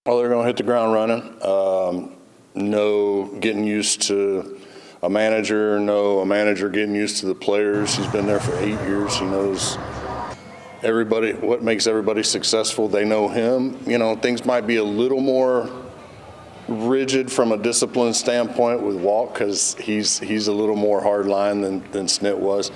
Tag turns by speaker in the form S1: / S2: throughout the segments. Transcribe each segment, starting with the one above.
S1: Well, they're going to hit the ground running. No getting used to a manager, a manager getting used to the players. He's been there for 8 years. He knows everybody, what makes everybody successful. They know him. You know, things might be a little more rigid from a discipline standpoint with Walt because he's a little more hard line than Snit was.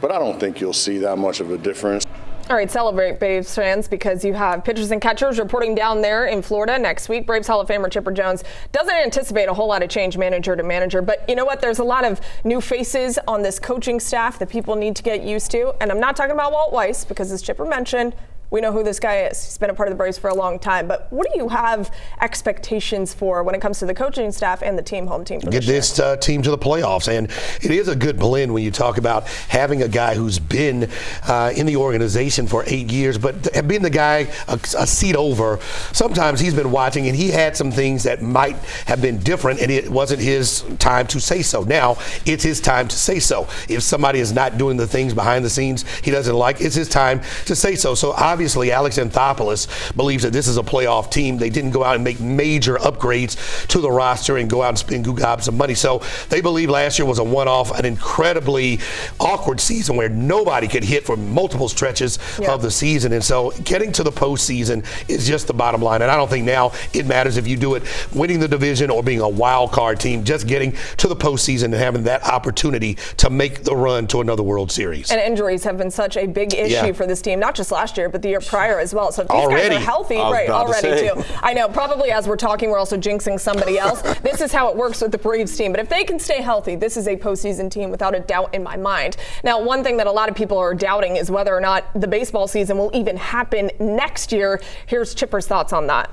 S1: But I don't think you'll see that much of a difference.
S2: All right, celebrate, Braves fans, because you have pitchers and catchers reporting down there in Florida next week. Braves Hall of Famer Chipper Jones doesn't anticipate a whole lot of change manager to manager, but you know what? There's a lot of new faces on this coaching staff that people need to get used to, and I'm not talking about Walt Weiss because, as Chipper mentioned, we know who this guy is. He's been a part of the Braves for a long time. But what do you have expectations for when it comes to the coaching staff and the team, home team?
S3: Get this team to the playoffs. And it is a good blend when you talk about having a guy who's been in the organization for 8 years, but being the guy a seat over, sometimes he's been watching and he had some things that might have been different and it wasn't his time to say so. Now it's his time to say so. If somebody is not doing the things behind the scenes he doesn't like, it's his time to say so. So obviously Alex Anthopoulos believes that this is a playoff team. They didn't go out and make major upgrades to the roster and go out and spend gobs of money. So they believe last year was a one-off, an incredibly awkward season where nobody could hit for multiple stretches of the season. And so getting to the postseason is just the bottom line. And I don't think now it matters if you do it winning the division or being a wild card team, just getting to the postseason and having that opportunity to make the run to another World Series.
S2: And injuries have been such a big issue for this team, not just last year, but the year prior as well. So if these guys are healthy, already too. I know, probably as we're talking, we're also jinxing somebody else. This is how it works with the Braves team. But if they can stay healthy, this is a postseason team without a doubt in my mind. Now, one thing that a lot of people are doubting is whether or not the baseball season will even happen next year. Here's Chipper's thoughts on that.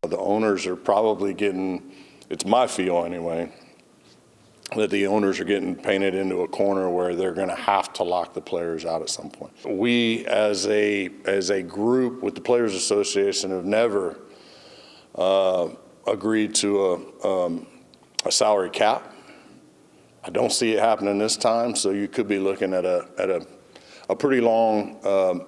S1: The owners are probably getting, it's my feel anyway, that the owners are getting painted into a corner where they're going to have to lock the players out at some point. We, as a group with the Players Association, have never agreed to a salary cap. I don't see it happening this time, so you could be looking at a pretty long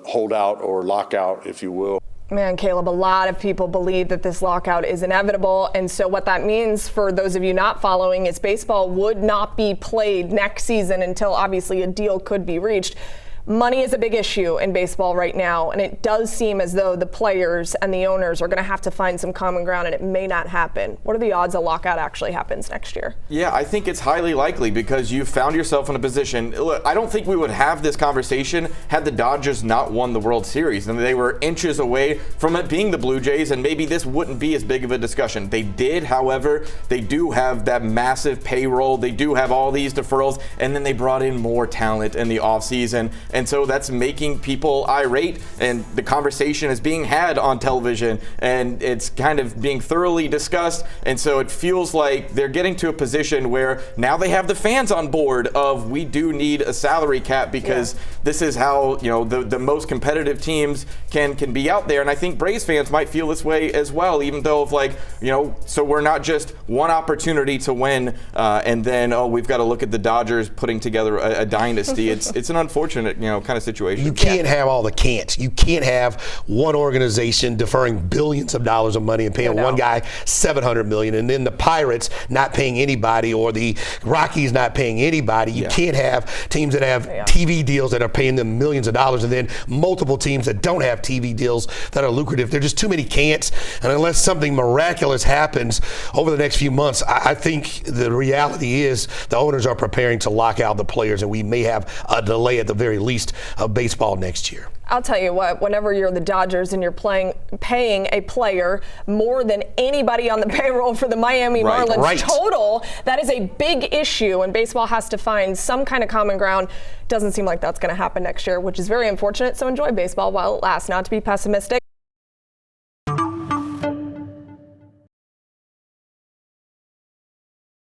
S1: holdout or lockout, if you will.
S2: Man, Caleb, a lot of people believe that this lockout is inevitable. And so what that means for those of you not following is baseball would not be played next season until obviously a deal could be reached. Money is a big issue in baseball right now, and it does seem as though the players and the owners are going to have to find some common ground, and it may not happen. What are the odds a lockout actually happens next year?
S4: Yeah, I think it's highly likely because you found yourself in a position. Look, I don't think we would have this conversation had the Dodgers not won the World Series. I mean, they were inches away from it being the Blue Jays, and maybe this wouldn't be as big of a discussion. They did, however, they do have that massive payroll. They do have all these deferrals, and then they brought in more talent in the offseason. And so that's making people irate, and the conversation is being had on television, and it's kind of being thoroughly discussed. And so it feels like they're getting to a position where now they have the fans on board of we do need a salary cap because this is how, you know, the most competitive teams can be out there. And I think Braves fans might feel this way as well, even though of like, you know, so we're not just one opportunity to win and then, oh, we've got to look at the Dodgers putting together a dynasty. It's an unfortunate, you know, kind of situation.
S3: You can't have all the can'ts. You can't have one organization deferring billions of dollars of money and paying one guy $700 million, and then the Pirates not paying anybody or the Rockies not paying anybody. You can't have teams that have TV deals that are paying them millions of dollars, and then multiple teams that don't have TV deals that are lucrative. There's just too many can'ts, and unless something miraculous happens over the next few months, I think the reality is the owners are preparing to lock out the players, and we may have a delay at the very least of baseball next year.
S2: I'll tell you what, whenever you're the Dodgers and you're paying a player more than anybody on the payroll for the Miami Marlins total, that is a big issue, and baseball has to find some kind of common ground. Doesn't seem like that's going to happen next year, which is very unfortunate, so enjoy baseball while it lasts, not to be pessimistic.